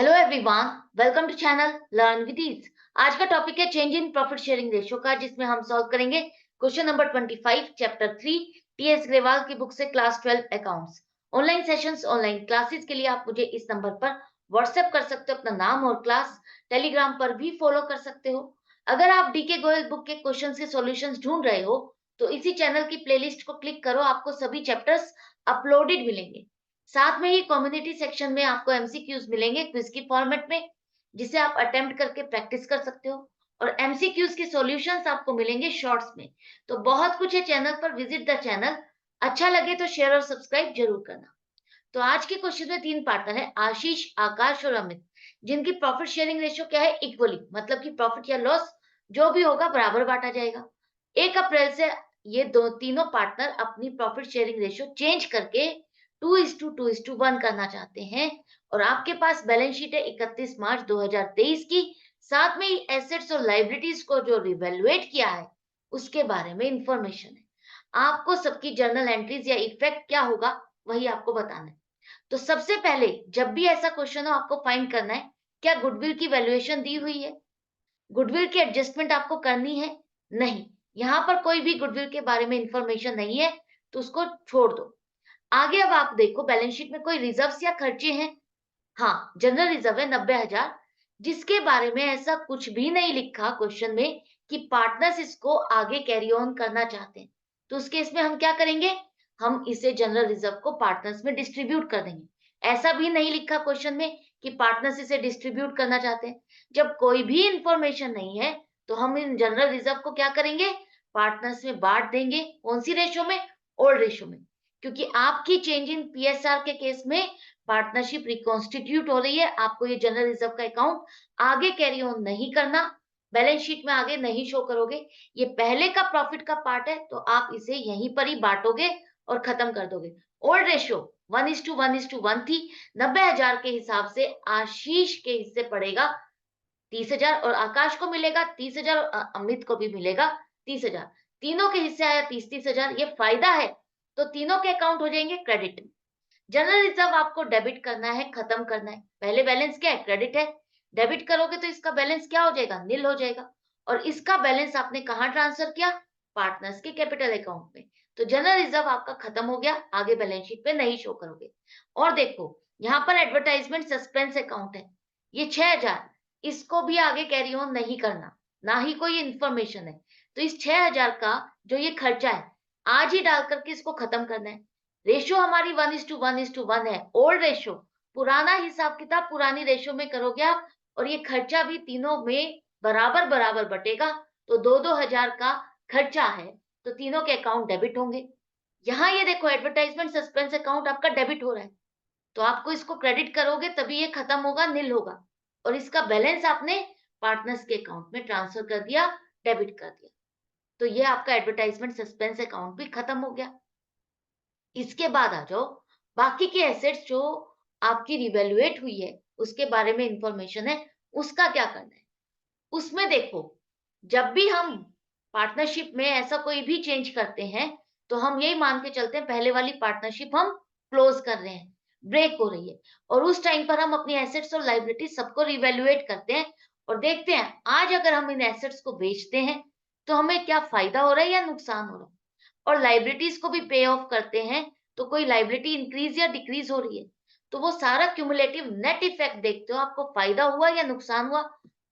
Hello everyone, welcome to channel learn with ease. आज का topic है change in profit sharing ratio का, जिसमें हम सॉल्व करेंगे question number 25 chapter 3 TS Grewal की बुक से class 12 accounts. Online sessions, online classes के लिए आप मुझे इस नंबर पर व्हाट्सएप कर सकते हो अपना नाम और क्लास। टेलीग्राम पर भी फॉलो कर सकते हो। अगर आप डीके गोयल बुक के क्वेश्चंस के सॉल्यूशंस ढूंढ रहे हो तो इसी चैनल की प्लेलिस्ट को क्लिक करो, आपको सभी चैप्टर्स अपलोडेड मिलेंगे। साथ में ही कम्युनिटी सेक्शन में आपको एमसीक्यूज मिलेंगे क्विज की फॉर्मेट में, जिसे आप अटेम्प्ट करके प्रैक्टिस कर सकते हो। और एमसीक्यूज के सॉल्यूशंस आपको मिलेंगे शॉर्ट्स में। तो बहुत कुछ है चैनल पर, विजिट द चैनल। अच्छा लगे तो शेयर और सब्सक्राइब जरूर करना। तो आज के क्वेश्चन में 3 पार्टनर है, आशीष, आकाश और अमित, जिनकी प्रॉफिट शेयरिंग रेशियो क्या है, इक्वली, मतलब कि प्रॉफिट या लॉस जो भी होगा बराबर बांटा जाएगा। 1 अप्रैल से ये दो तीनों पार्टनर अपनी प्रॉफिट शेयरिंग रेशियो चेंज करके 2:2:1 करना चाहते हैं। और आपके पास बैलेंस शीट है 31 मार्च 2023 की। साथ में ही एसेट्स और लाइबिलिटीज को जो रिवैल्यूएट किया है उसके बारे में इंफॉर्मेशन है। आपको सबकी जर्नल एंट्रीज या इफेक्ट क्या होगा वही आपको बताना है। तो सबसे पहले जब भी ऐसा क्वेश्चन हो आपको फाइंड करना है, क्या गुडविल की वैल्यूएशन दी हुई है, गुडविल की एडजस्टमेंट आपको करनी है? नहीं, यहाँ पर कोई भी गुडविल के बारे में इंफॉर्मेशन नहीं है, तो उसको छोड़ दो। आगे अब आप देखो बैलेंस शीट में कोई रिजर्व्स या खर्चे हैं? हाँ, जनरल रिजर्व है 90,000, जिसके बारे में ऐसा कुछ भी नहीं लिखा क्वेश्चन में कि पार्टनर्स इसको आगे कैरी ऑन करना चाहते हैं। तो उस केस में हम क्या करेंगे, हम इसे जनरल रिजर्व को पार्टनर्स में डिस्ट्रीब्यूट कर देंगे। ऐसा भी नहीं लिखा क्वेश्चन में कि पार्टनर्स इसे डिस्ट्रीब्यूट करना चाहते हैं। जब कोई भी इंफॉर्मेशन नहीं है तो हम इन जनरल रिजर्व को क्या करेंगे, पार्टनर्स में बांट देंगे। कौन सी रेशियो में? ओल्ड रेशियो में। क्योंकि आपकी चेंज इन पीएसआर के केस में पार्टनरशिप रिकॉन्स्टिट्यूट हो रही है, आपको ये जनरल रिजर्व का अकाउंट आगे कैरी ऑन नहीं करना, बैलेंस शीट में आगे नहीं शो करोगे। ये पहले का प्रॉफिट का पार्ट है, तो आप इसे यहीं पर ही बांटोगे और खत्म कर दोगे। ओल्ड रेशियो 1:1:1 थी। 90,000 के हिसाब से आशीष के हिस्से पड़ेगा 30,000 और आकाश को मिलेगा 30,000 और अमित को भी मिलेगा 30,000। तीनों के हिस्से आया 30-30,000, ये फायदा है। तो तीनों के अकाउंट हो जाएंगे क्रेडिट। जनरल रिजर्व आपको डेबिट करना है, खत्म करना है। पहले बैलेंस क्या है, क्रेडिट है। डेबिट करोगे तो इसका बैलेंस क्या हो जाएगा, नील हो जाएगा। और इसका बैलेंस आपने कहां ट्रांसफर किया, पार्टनर्स के कैपिटल अकाउंट में। तो जनरल रिजर्व आपका खत्म हो गया, आगे बैलेंस शीट पे नहीं शो करोगे। और देखो यहाँ पर एडवर्टाइजमेंट सस्पेंस अकाउंट है, ये 6,000, इसको भी आगे कैरी ऑन नहीं करना, ना ही कोई इंफॉर्मेशन है। तो इस 6,000 का जो ये खर्चा है, आज ही डाल करके इसको खत्म करना है। रेशियो हमारी 1:1:1 है, ओल्ड रेशियो, पुराना हिसाब किताब पुरानी रेशियो में करोगे आप। और ये खर्चा भी तीनों में बराबर बराबर बटेगा। तो 2-2 हजार का खर्चा है, तो तीनों के अकाउंट डेबिट होंगे। यहाँ ये देखो एडवर्टाइजमेंट सस्पेंस अकाउंट आपका डेबिट हो रहा है, तो आपको इसको क्रेडिट करोगे तभी ये खत्म होगा, नील होगा। और इसका बैलेंस आपने पार्टनर्स के अकाउंट में ट्रांसफर कर दिया, डेबिट कर दिया। तो ये आपका एडवर्टाइजमेंट सस्पेंस अकाउंट भी खत्म हो गया। इसके बाद आ जाओ बाकी के एसेट्स जो आपकी रिवैल्यूएट हुई है उसके बारे में इंफॉर्मेशन है, उसका क्या करना है। उसमें देखो, जब भी हम पार्टनरशिप में ऐसा कोई भी चेंज करते हैं तो हम यही मान के चलते हैं पहले वाली पार्टनरशिप हम क्लोज कर रहे हैं, ब्रेक हो रही है। और उस टाइम पर हम अपनी एसेट्स और लाइबिलिटी सबको रिवैल्यूएट करते हैं और देखते हैं आज अगर हम इन एसेट्स को बेचते हैं तो हमें क्या फायदा हो रहा है या नुकसान हो रहा है। और लाइबिलिटीज को भी पे ऑफ करते हैं तो कोई लाइबिलिटी इंक्रीज या डिक्रीज हो रही है। तो वो सारा क्यूमुलेटिव नेट इफेक्ट देखते हो, आपको फायदा हुआ या नुकसान हुआ।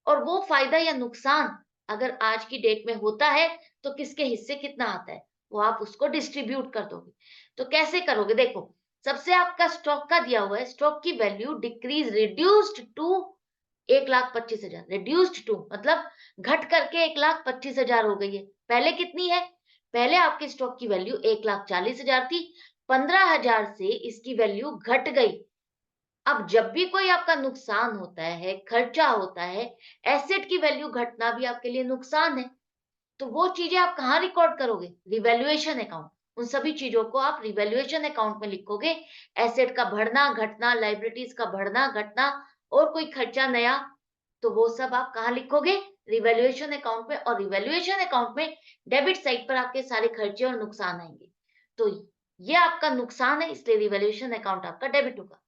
और वो फायदा या नुकसान अगर आज की डेट में होता है तो किसके हिस्से कितना आता है, वो आप उसको डिस्ट्रीब्यूट कर दोगे। तो कैसे करोगे, देखो सबसे आपका स्टॉक का दिया हुआ है, स्टॉक की value decrease reduced to 1,25,000, reduced to मतलब घट करके 1,25,000 हो गई है। पहले कितनी है, पहले आपके स्टॉक की वैल्यू 1,40,000 थी, 15,000 से इसकी वैल्यू घट गई। अब जब भी कोई आपका नुकसान होता है, खर्चा होता है, एसेट की वैल्यू घटना भी आपके लिए नुकसान है। तो वो चीजें आप कहाँ रिकॉर्ड करोगे, रिवैल्यूएशन अकाउंट। उन सभी चीजों को आप रिवैल्यूएशन अकाउंट में लिखोगे। एसेट का बढ़ना घटना, लाइबिलिटीज का बढ़ना घटना और कोई खर्चा नया, तो वो सब आप कहाँ लिखोगे, रिवैल्यूएशन अकाउंट में। और रिवैल्यूएशन अकाउंट में डेबिट साइड पर आपके सारे खर्चे और नुकसान आएंगे। तो ये आपका नुकसान है, इसलिए रिवैल्यूएशन अकाउंट आपका डेबिट होगा।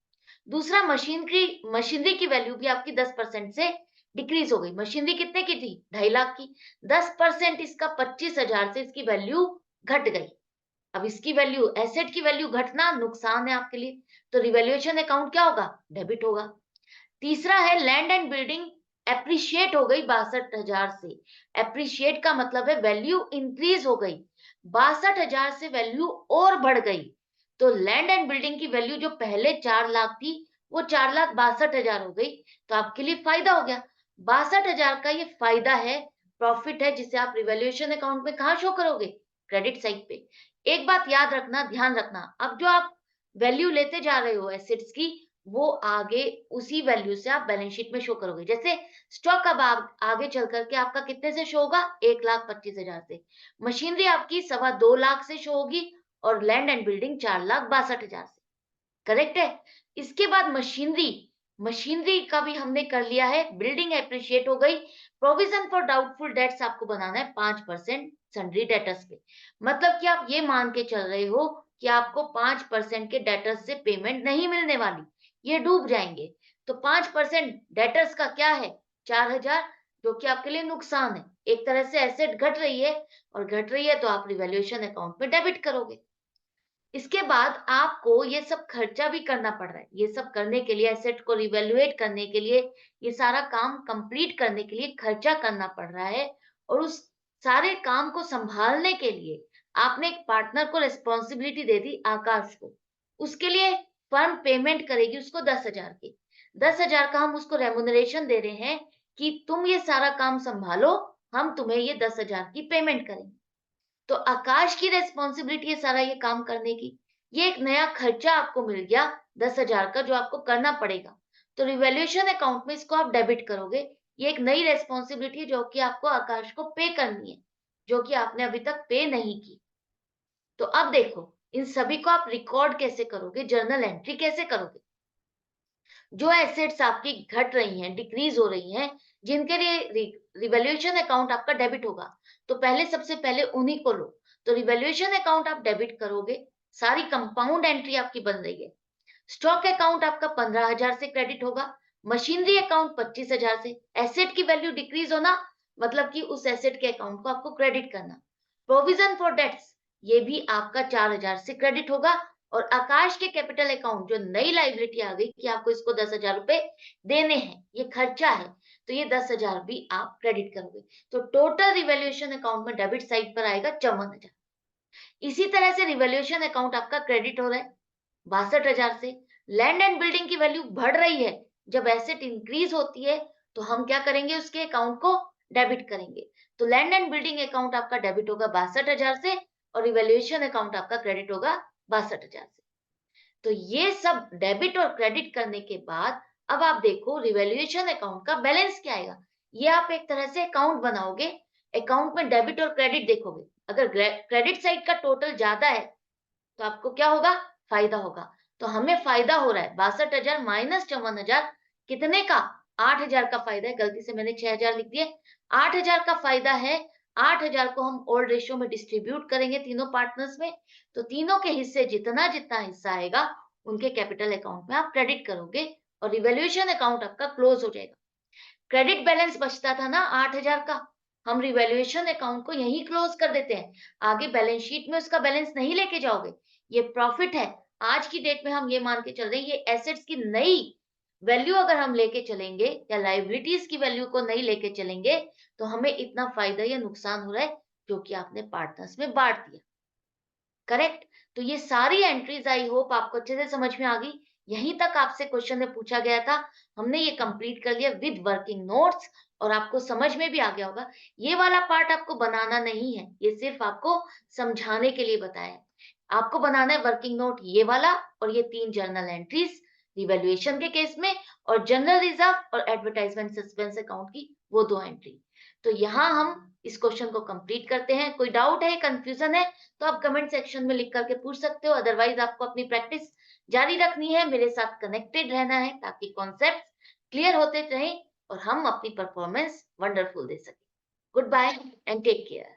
दूसरा, मशीनरी की वैल्यू भी आपकी 10% से डिक्रीज हो गई। मशीनरी कितने की थी? 2.5 लाख की। 10% इसका 25,000 से इसकी वैल्यू घट गई। अब इसकी वैल्यू, एसेट की वैल्यू घटना नुकसान है आपके लिए, तो रिवैल्यूएशन अकाउंट क्या होगा? डेबिट होगा। तीसरा है लैंड एंड बिल्डिंग एप्रिशिएट हो गई 62,000 से। एप्रिशिएट का मतलब है वैल्यू इंक्रीज हो गई, 62,000 से वैल्यू और बढ़ गई। तो लैंड एंड बिल्डिंग की वैल्यू जो पहले 4 लाख थी वो 4,62,000 हो गई, तो आपके लिए फायदा हो गया। 62,000 का ये फायदा है, प्रॉफिट है, जिसे आप रिवैल्यूएशन अकाउंट में कहाँ शो करोगे? क्रेडिट साइड पे। एक बात याद रखना, ध्यान रखना, अब जो आप वैल्यू लेते जा रहे हो एसेट्स की, वो आगे उसी वैल्यू से आप बैलेंस शीट में शो करोगे। जैसे स्टॉक अब आप आगे चल करके आपका कितने से शो होगा? 1,25,000 से। मशीनरी आपकी 2.25 लाख से शो होगी और लैंड एंड बिल्डिंग 4,62,000 से। करेक्ट है? इसके बाद मशीनरी, मशीनरी का भी हमने कर लिया है। बिल्डिंग एप्रिशिएट हो गई। प्रोविजन फॉर डाउटफुल डेट्स आपको बनाना है 5% सन्ड्री डेटर्स पे। मतलब कि आप ये मान के चल रहे हो कि आपको 5% के डेटर्स से पेमेंट नहीं मिलने वाली, ये डूब जाएंगे। तो 5% डेटर्स का क्या है? 4,000, जो कि आपके लिए नुकसान है। एक तरह से एसेट घट रही है, और घट रही है तो आप रिवैल्यूएशन अकाउंट में डेबिट करोगे। इसके बाद आपको ये सब खर्चा भी करना पड़ रहा है। ये सब करने के लिए, एसेट को रिवैल्यूएट करने के लिए, ये सारा काम कंप्लीट करने के लिए खर्चा करना पड़ रहा है। और उस सारे काम को संभालने के लिए आपने एक पार्टनर को रिस्पॉन्सिबिलिटी दे दी, आकाश को। उसके लिए फर्म पेमेंट करेगी उसको 10,000 की। 10,000 का हम उसको रेमुनरेशन दे रहे हैं कि तुम ये सारा काम संभालो, हम तुम्हें ये 10,000 की पेमेंट करेंगे। तो आकाश की रिस्पॉन्सिबिलिटी है सारा ये काम करने की। ये एक नया खर्चा आपको मिल गया 10,000 का, जो आपको करना पड़ेगा। तो रिवैल्यूएशन अकाउंट में इसको आप डेबिट करोगे। ये एक नई रिस्पॉन्सिबिलिटी जो कि आपको आकाश को पे करनी है, जो कि आपने अभी तक पे नहीं की। तो अब देखो, इन सभी को आप रिकॉर्ड कैसे करोगे, जर्नल एंट्री कैसे करोगे? जो एसेट्स आपकी घट रही हैं, डिक्रीज हो रही हैं, जिनके लिए रिवैल्यूएशन अकाउंट आपका डेबिट होगा, तो पहले, सबसे पहले उन्हीं को लो। तो रिवैल्यूएशन अकाउंट आप डेबिट करोगे, सारी कंपाउंड एंट्री आपकी बन रही है। स्टॉक अकाउंट आपका 15,000 से क्रेडिट होगा। मशीनरी अकाउंट 25,000 से। एसेट की वैल्यू डिक्रीज होना, मतलब कि उस एसेट के अकाउंट को आपको क्रेडिट करना। प्रोविजन फॉर डेट्स, ये भी आपका 4,000 से क्रेडिट होगा। और आकाश के कैपिटल अकाउंट, जो नई लाइबिलिटी आ गई कि आपको इसको 10,000 रुपए देने हैं, ये खर्चा है, तो ये 10,000 भी आप क्रेडिट करोगे। तो टोटल रिवैल्यूएशन अकाउंट में डेबिट साइड पर आएगा 54,000। इसी तरह से रिवैल्यूएशन अकाउंट आपका क्रेडिट हो रहा है 62,000 से। लैंड एंड बिल्डिंग की वैल्यू बढ़ रही है। जब एसेट इंक्रीज होती है तो हम क्या करेंगे? उसके अकाउंट को डेबिट करेंगे। तो लैंड एंड बिल्डिंग अकाउंट आपका डेबिट होगा 62,000 से, और रिवैल्यूएशन अकाउंट आपका क्रेडिट होगा 62,000 से। तो ये सब डेबिट और क्रेडिट करने के बाद अब आप देखो रिवैल्यूएशन अकाउंट का बैलेंस क्या आएगा। ये आप एक तरह से अकाउंट बनाओगे, अकाउंट में डेबिट और क्रेडिट देखोगे। अगर क्रेडिट साइड का टोटल ज्यादा है तो आपको क्या होगा? फायदा होगा। तो हमें फायदा हो रहा है 62,000 माइनस 54,000, कितने का? 8,000 का फायदा है। गलती से मैंने 6,000 लिख दिए। 8,000 का फायदा है। 8,000 को हम ओल्ड रेशियो में डिस्ट्रीब्यूट करेंगे तीनों पार्टनर्स में। तो तीनों के हिस्से, जितना जितना हिस्सा आएगा, उनके कैपिटल अकाउंट में आप क्रेडिट करोगे, और रिवैल्यूएशन अकाउंट आपका क्लोज हो जाएगा। क्रेडिट बैलेंस बचता था ना 8,000 का, हम रिवैल्यूएशन अकाउंट को यहीं क्लोज कर देते हैं। आगे बैलेंस शीट में उसका बैलेंस नहीं लेके जाओगे। ये प्रॉफिट है। आज की डेट में हम ये मान के चल रहे हैं, ये एसेट्स की नई वैल्यू अगर हम लेके चलेंगे, या लाइबिलिटीज की वैल्यू को नहीं लेके चलेंगे, तो हमें इतना फायदा या नुकसान हो रहा है, जो कि आपने पार्टनर्स में बांट दिया। करेक्ट? तो ये सारी एंट्रीज आई होप आपको अच्छे से समझ में आ गई। यहीं तक आपसे क्वेश्चन में पूछा गया था, हमने ये कंप्लीट कर लिया विद वर्किंग नोट्स, और आपको समझ में भी आ गया होगा। ये वाला पार्ट आपको बनाना नहीं है, ये सिर्फ आपको समझाने के लिए बताया है। आपको बनाना है वर्किंग नोट ये वाला, और ये 3 जर्नल एंट्रीज रिवैल्यूएशन के केस में, और जनरल रिजर्व और एडवर्टाइजमेंट सस्पेंस अकाउंट की वो 2 एंट्री। तो यहाँ हम इस क्वेश्चन को कंप्लीट करते हैं। कोई डाउट है, कंफ्यूजन है, तो आप कमेंट सेक्शन में लिख करके पूछ सकते हो। अदरवाइज आपको अपनी प्रैक्टिस जारी रखनी है, मेरे साथ कनेक्टेड रहना है, ताकि कॉन्सेप्ट क्लियर होते रहें और हम अपनी परफॉर्मेंस वंडरफुल दे सकें। Good bye and take care.